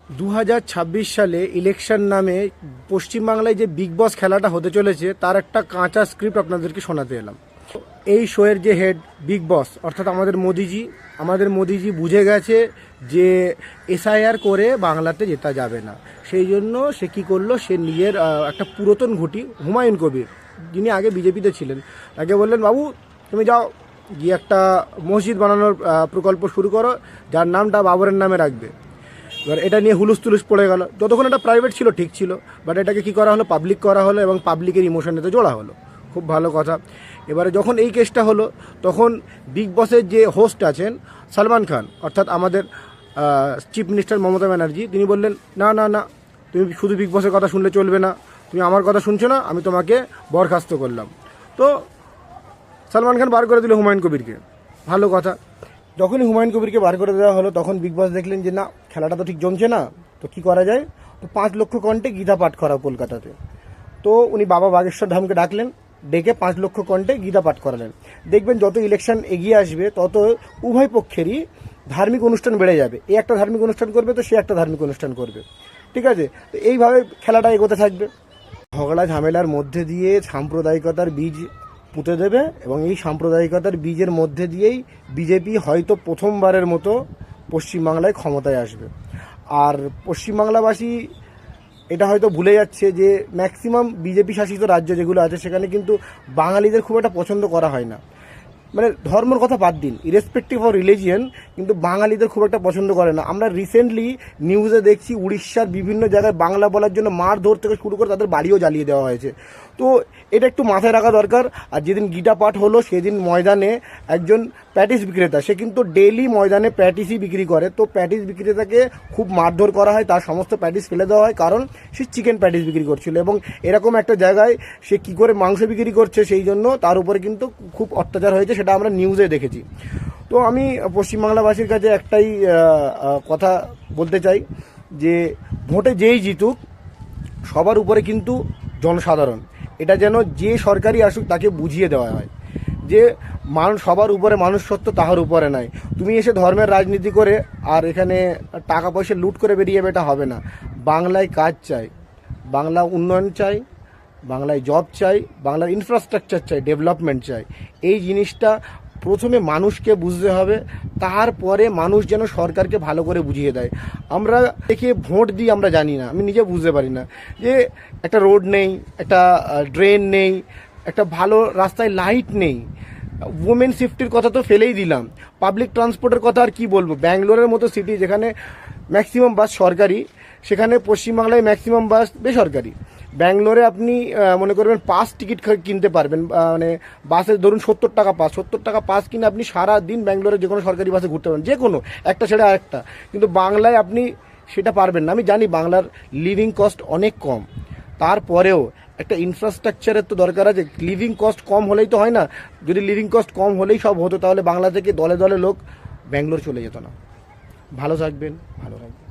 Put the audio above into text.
2026 সালে ইলেকশন নামে পশ্চিমবাংলায় যে বিগ বস খেলাটা হতে চলেছে তার একটা কাঁচা স্ক্রিপ্ট আপনাদেরকে শোনাতে এলাম। এই শোয়ের যে হেড বিগ বস অর্থাৎ আমাদের মোদিজি বুঝে গেছে যে এসআইআর করে বাংলাতে জেতা যাবে না। সেই জন্য সে কী করলো, সে নিজের একটা পুরাতন ঘুঁটি হুমায়ুন কবির, যিনি আগে বিজেপিতে ছিলেন, তাকে বললেন, বাবু তুমি যাও গিয়ে একটা মসজিদ বানানোর প্রকল্প শুরু করো, যার নামটা বাবরের নামে রাখবে। এবার এটা নিয়ে হুলুস তুলুস পড়ে গেল। যতক্ষণ এটা প্রাইভেট ছিল ঠিক ছিল, বাট এটাকে কী করা হলো, পাবলিক করা হলো এবং পাবলিকের ইমোশনেতে জোড়া হলো। খুব ভালো কথা। এবারে যখন এই কেসটা হলো তখন বিগ বসের যে হোস্ট আছেন সলমান খান, অর্থাৎ আমাদের চিফ মিনিস্টার মমতা ব্যানার্জি, তিনি বললেন, না না না, তুমি শুধু বিগ বসের কথা শুনলে চলবে না, তুমি আমার কথা শুনছো না, আমি তোমাকে বরখাস্ত করলাম। তো সলমান খান বার করে দিল হুমায়ুন কবিরকে। ভালো কথা। যখনই হুমায়ুন কবিরকে বার করে দেওয়া হলো তখন বিগ বস দেখলেন যে না, খেলাটা তো ঠিক জমছে না, তো কী করা যায়, তো 5 লক্ষ কণ্ঠে গীতা পাঠ করা কলকাতাতে। তো উনি বাবা বাগেশ্বর ধামকে ডাকলেন, ডেকে 5 লক্ষ কণ্ঠে গীতা পাঠ করালেন। দেখবেন যত ইলেকশন এগিয়ে আসবে তত উভয় পক্ষেরই ধার্মিক অনুষ্ঠান বেড়ে যাবে। এ একটা ধার্মিক অনুষ্ঠান করবে তো সে একটা ধার্মিক অনুষ্ঠান করবে, ঠিক আছে। তো এইভাবে খেলাটা এগোতে থাকবে। ঝগড়া ঝামেলার মধ্যে দিয়ে সাম্প্রদায়িকতার বীজ পুঁতে দেবে এবং এই সাম্প্রদায়িকতার বীজের মধ্যে দিয়েই বিজেপি হয়তো প্রথমবারের মতো পশ্চিমবাংলায় ক্ষমতায় আসবে। আর পশ্চিমবাংলাবাসী এটা হয়তো ভুলে যাচ্ছে যে ম্যাক্সিমাম বিজেপি শাসিত রাজ্য যেগুলো আছে সেখানে কিন্তু বাঙালিদের খুব একটা পছন্দ করা হয় না। মানে ধর্মের কথা বাদ দিন, ইরেসপেক্টিভ অফ রিলিজিয়ন, কিন্তু বাঙালিদের খুব একটা পছন্দ করে না। আমরা রিসেন্টলি নিউজে দেখছি উড়িষ্যার বিভিন্ন জায়গায় বাংলা বলার জন্য মারধর থেকে শুরু করে তাদের বাড়িও জ্বালিয়ে দেওয়া হয়েছে। তো এটা একটু মাথায় রাখা দরকার। আর যেদিন গীতা পাঠ হলো সেদিন ময়দানে একজন প্যাটিস বিক্রেতা, সে কিন্তু ডেইলি ময়দানে প্যাটিসই বিক্রি করে, তো প্যাটিস বিক্রেতাকে খুব মারধর করা হয়, তার সমস্ত প্যাটিস ফেলে দেওয়া হয়, কারণ সে চিকেন প্যাটিস বিক্রি করছিল। এবং এরকম একটা জায়গায় সে কী করে মাংস বিক্রি করছে সেই জন্য তার উপরে কিন্তু খুব অত্যাচার হয়েছে, সেটা আমরা নিউজে দেখেছি। তো আমি পশ্চিমবাংলাবাসীর কাছে একটাই কথা বলতে চাই যে ভোটে যেই জিতুক সবার উপরে কিন্তু জনসাধারণ, এটা যেন যে সরকারই আসুক তাকে বুঝিয়ে দেওয়া হয় যে মানুষ সবার উপরে মানুষ সত্য, তাহার উপরে নাই। তুমি এসে ধর্মের রাজনীতি করে আর এখানে টাকা পয়সা লুট করে বেরিয়ে যাবে, এটা হবে না। বাংলায় কাজ চাই, বাংলা উন্নয়ন চাই, বাংলায় জব চাই, বাংলার ইনফ্রাস্ট্রাকচার চাই, ডেভেলপমেন্ট চাই। এই জিনিসটা প্রথমে মানুষকে বুঝতে হবে, তারপরে মানুষ যেন সরকারকে ভালো করে বুঝিয়ে দেয়। আমরা দেখে ভোট দিই, আমরা জানি না, আমি নিজে বুঝতে পারি না যে একটা রোড নেই, একটা ড্রেন নেই, একটা ভালো রাস্তায় লাইট নেই। উমেন সেফটির কথা তো ফেলেই দিলাম, পাবলিক ট্রান্সপোর্টের কথা আর কি বলবো। ব্যাঙ্গালোরের মতো সিটি যেখানে ম্যাক্সিমাম বাস সরকারি, সেখানে পশ্চিমবাংলায় ম্যাক্সিমাম বাস বেসরকারি। ব্যাঙ্গালোরে আপনি মনে করবেন পাস টিকিট কিনতে পারবেন, মানে বাসের ধরুন 70 টাকা পাস, 70 টাকা পাস কিনে আপনি সারা দিন ব্যাঙ্গালোরে যে কোনো সরকারি বাসে ঘুরতে পারবেন, যে কোনো একটা ছেড়ে আরেকটা। কিন্তু বাংলায় আপনি সেটা পারবেন না। আমি জানি বাংলার লিভিং কস্ট অনেক কম, তারপরেও একটা ইনফ্রাস্ট্রাকচারের তো দরকার আছে। লিভিং কস্ট কম হলেই তো হয় না। যদি লিভিং কস্ট কম হলেই সব হতো তাহলে বাংলা থেকে দলে দলে লোক ব্যাঙ্গালোর চলে যেত না। ভালো থাকবেন, ভালো থাকবেন।